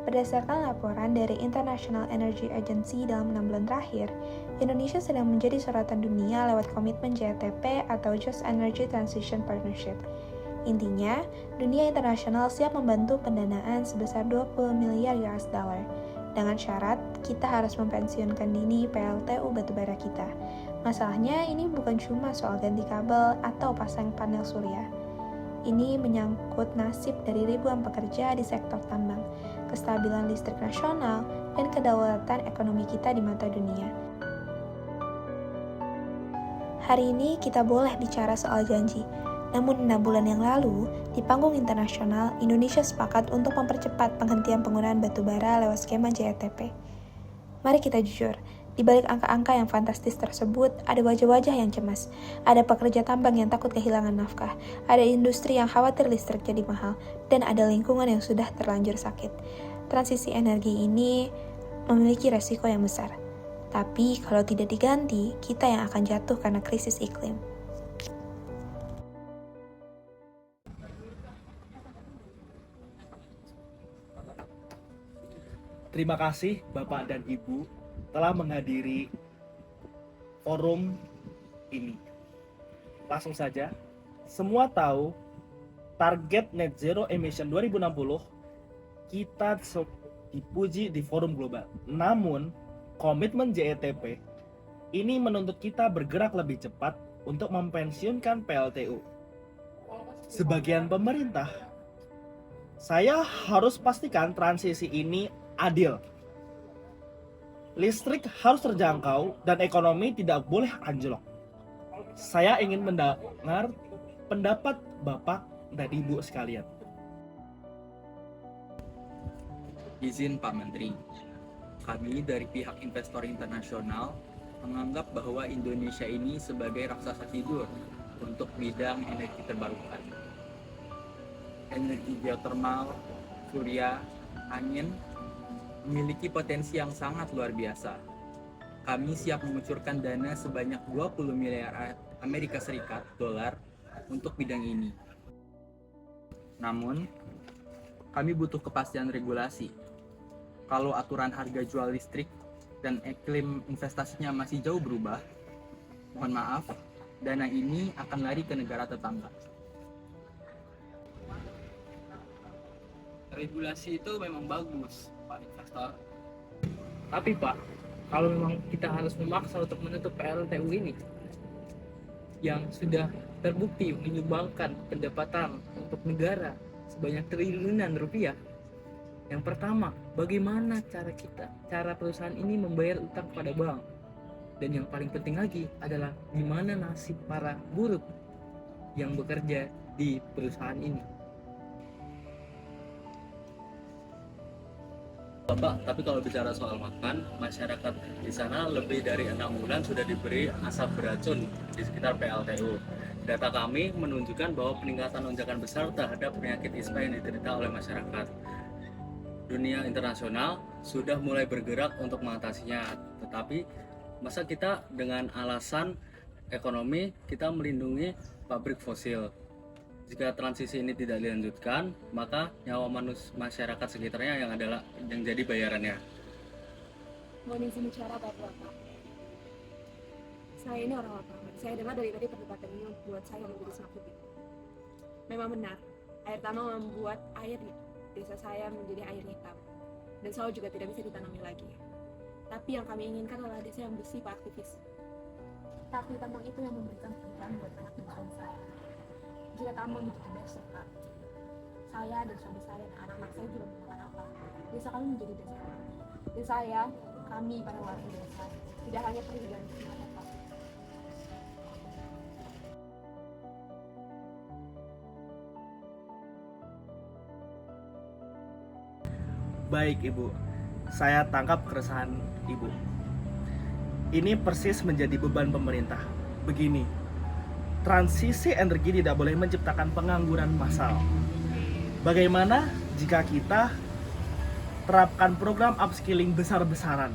Berdasarkan laporan dari International Energy Agency dalam 6 bulan terakhir, Indonesia sedang menjadi sorotan dunia lewat komitmen JTP atau Just Energy Transition Partnership. Intinya, dunia internasional siap membantu pendanaan sebesar 20 miliar US dollar. Dengan syarat, kita harus mempensiunkan dini PLTU batubara kita. Masalahnya ini bukan cuma soal ganti kabel atau pasang panel surya. Ini menyangkut nasib dari ribuan pekerja di sektor tambang, kestabilan listrik nasional, dan kedaulatan ekonomi kita di mata dunia. Hari ini kita boleh bicara soal janji, namun 6 bulan yang lalu, di panggung internasional, Indonesia sepakat untuk mempercepat penghentian penggunaan batubara lewat skema JETP. Mari kita jujur, di balik angka-angka yang fantastis tersebut, ada wajah-wajah yang cemas, ada pekerja tambang yang takut kehilangan nafkah, ada industri yang khawatir listrik jadi mahal, dan ada lingkungan yang sudah terlanjur sakit. Transisi energi ini memiliki resiko yang besar. Tapi kalau tidak diganti, kita yang akan jatuh karena krisis iklim. Terima kasih Bapak dan Ibu telah menghadiri forum ini. Langsung saja, semua tahu target net zero emission 2060 kita dipuji di forum global. Namun, komitmen JETP ini menuntut kita bergerak lebih cepat untuk mempensiunkan PLTU. Sebagian pemerintah, saya harus pastikan transisi ini adil. Listrik harus terjangkau dan ekonomi tidak boleh anjlok. Saya ingin mendengar pendapat Bapak dan Ibu sekalian. Izin Pak Menteri, kami dari pihak investor internasional menganggap bahwa Indonesia ini sebagai raksasa tidur untuk bidang energi terbarukan. Energi geotermal, surya, angin memiliki potensi yang sangat luar biasa. Kami siap mengucurkan dana sebanyak 20 miliar Amerika Serikat dolar untuk bidang ini. Namun, kami butuh kepastian regulasi. Kalau aturan harga jual listrik dan iklim investasinya masih jauh berubah, mohon maaf, dana ini akan lari ke negara tetangga. Regulasi itu memang bagus, Pak Investor. Tapi Pak, kalau memang kita harus memaksa untuk menutup PLTU ini, yang sudah terbukti menyumbangkan pendapatan untuk negara sebanyak triliunan rupiah. Yang pertama, bagaimana cara perusahaan ini membayar utang kepada bank? Dan yang paling penting lagi adalah gimana nasib para buruh yang bekerja di perusahaan ini. Bapak, tapi kalau bicara soal makan, masyarakat di sana lebih dari 6 bulan sudah diberi asap beracun di sekitar PLTU. Data kami menunjukkan bahwa peningkatan lonjakan besar terhadap penyakit ISPA yang diderita oleh masyarakat. Dunia internasional sudah mulai bergerak untuk mengatasinya, tetapi masa kita dengan alasan ekonomi kita melindungi pabrik fosil? Jika transisi ini tidak dilanjutkan, maka nyawa masyarakat sekitarnya yang jadi bayarannya. Mohon izin bicara Bapak. Saya ini orang lapangan. Saya dengar dari tadi perdebatan ini membuat saya menjadi semakin bingung. Memang benar, air tambang membuat air di desa saya menjadi air hitam. Dan sawah juga tidak bisa ditanami lagi. Tapi yang kami inginkan adalah desa yang bersih, Pak aktivis. Tapi tambang itu yang memberikan pekerjaan buat anak dan suami saya. Jika tambang ditutup besok, Pak, saya dan suami saya dan anak-anak saya juga memakan apa? Desa kami menjadi desa kami. Dan saya, kami para warga desa, tidak hanya pergi dari semuanya, Pak. Baik Ibu, saya tangkap keresahan Ibu. Ini persis menjadi beban pemerintah. Begini, transisi energi tidak boleh menciptakan pengangguran massal. Bagaimana jika kita terapkan program upskilling besar-besaran?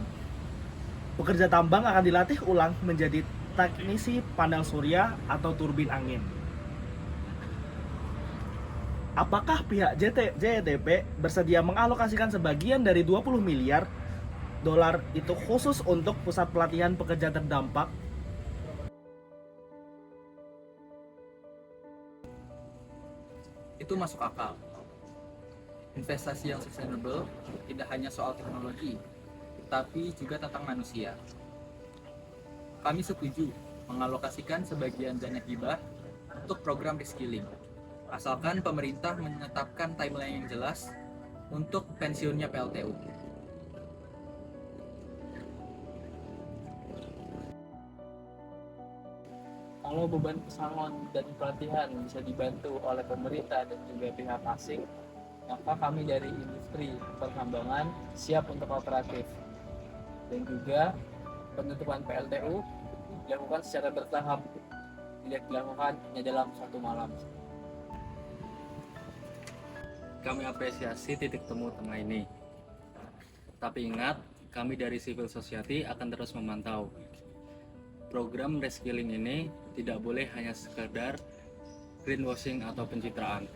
Pekerja tambang akan dilatih ulang menjadi teknisi panel surya atau turbin angin. Apakah pihak JETP bersedia mengalokasikan sebagian dari 20 miliar dolar itu khusus untuk pusat pelatihan pekerja terdampak? Itu masuk akal. Investasi yang sustainable tidak hanya soal teknologi, tapi juga tentang manusia. Kami setuju mengalokasikan sebagian dana hibah untuk program reskilling, asalkan pemerintah menetapkan timeline yang jelas untuk pensiunnya PLTU. Kalau beban pesangon dan pelatihan bisa dibantu oleh pemerintah dan juga pihak asing, maka kami dari industri pertambangan siap untuk kooperatif. Dan juga penutupan PLTU dilakukan secara bertahap, tidak dilakukan hanya dalam satu malam. Kami apresiasi titik temu tengah ini. Tapi ingat, kami dari civil society akan terus memantau. Program reskilling ini tidak boleh hanya sekedar greenwashing atau pencitraan.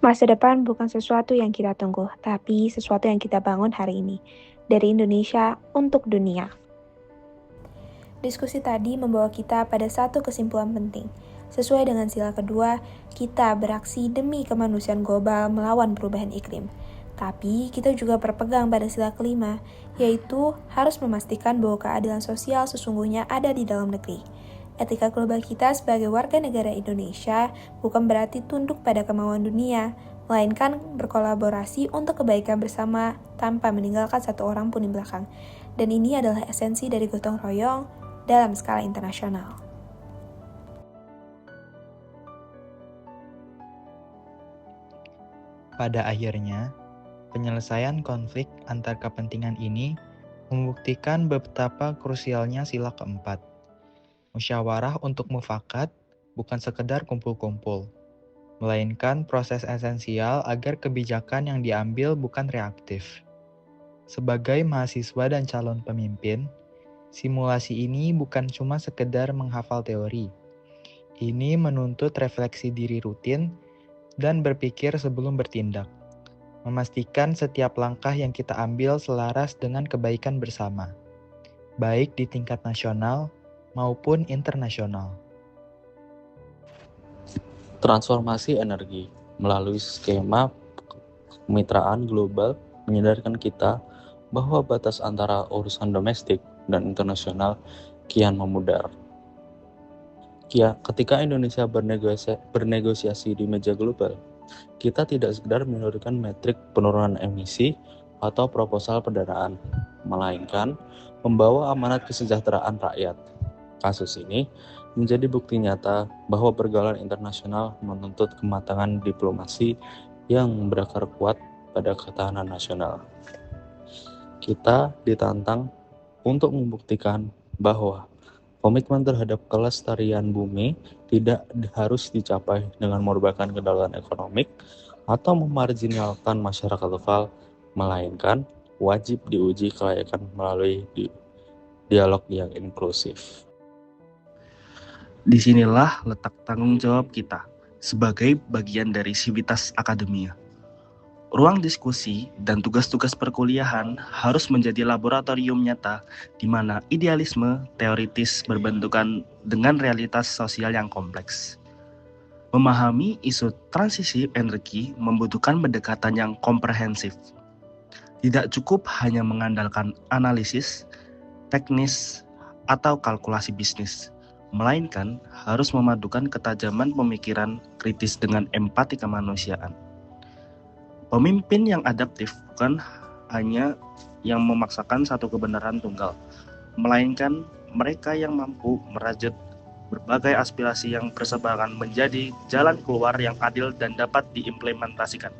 Masa depan bukan sesuatu yang kita tunggu, tapi sesuatu yang kita bangun hari ini. Dari Indonesia untuk dunia. Diskusi tadi membawa kita pada satu kesimpulan penting. Sesuai dengan sila kedua, kita beraksi demi kemanusiaan global melawan perubahan iklim. Tapi kita juga berpegang pada sila kelima, yaitu harus memastikan bahwa keadilan sosial sesungguhnya ada di dalam negeri. Etika global kita sebagai warga negara Indonesia bukan berarti tunduk pada kemauan dunia, melainkan berkolaborasi untuk kebaikan bersama tanpa meninggalkan satu orang pun di belakang. Dan ini adalah esensi dari gotong royong dalam skala internasional. Pada akhirnya, penyelesaian konflik antar kepentingan ini membuktikan betapa krusialnya sila keempat. Musyawarah untuk mufakat bukan sekedar kumpul-kumpul, melainkan proses esensial agar kebijakan yang diambil bukan reaktif. Sebagai mahasiswa dan calon pemimpin, simulasi ini bukan cuma sekedar menghafal teori. Ini menuntut refleksi diri rutin dan berpikir sebelum bertindak, memastikan setiap langkah yang kita ambil selaras dengan kebaikan bersama, baik di tingkat nasional maupun internasional. Transformasi energi melalui skema kemitraan global menyadarkan kita bahwa batas antara urusan domestik dan internasional kian memudar. Ketika Indonesia bernegosiasi di meja global, kita tidak sekedar menurunkan metrik penurunan emisi atau proposal pendanaan, melainkan membawa amanat kesejahteraan rakyat. Kasus ini menjadi bukti nyata bahwa pergaulan internasional menuntut kematangan diplomasi yang berakar kuat pada ketahanan nasional. Kita ditantang untuk membuktikan bahwa komitmen terhadap kelestarian bumi tidak harus dicapai dengan merupakan kedaulatan ekonomi atau memarginalkan masyarakat lokal, melainkan wajib diuji kelayakan melalui dialog yang inklusif. Disinilah letak tanggung jawab kita sebagai bagian dari sivitas akademia. Ruang diskusi dan tugas-tugas perkuliahan harus menjadi laboratorium nyata di mana idealisme teoritis berbentukan dengan realitas sosial yang kompleks. Memahami isu transisi energi membutuhkan pendekatan yang komprehensif. Tidak cukup hanya mengandalkan analisis, teknis, atau kalkulasi bisnis, melainkan harus memadukan ketajaman pemikiran kritis dengan empati kemanusiaan. Pemimpin yang adaptif bukan hanya yang memaksakan satu kebenaran tunggal, melainkan mereka yang mampu merajut berbagai aspirasi yang berseberangan menjadi jalan keluar yang adil dan dapat diimplementasikan.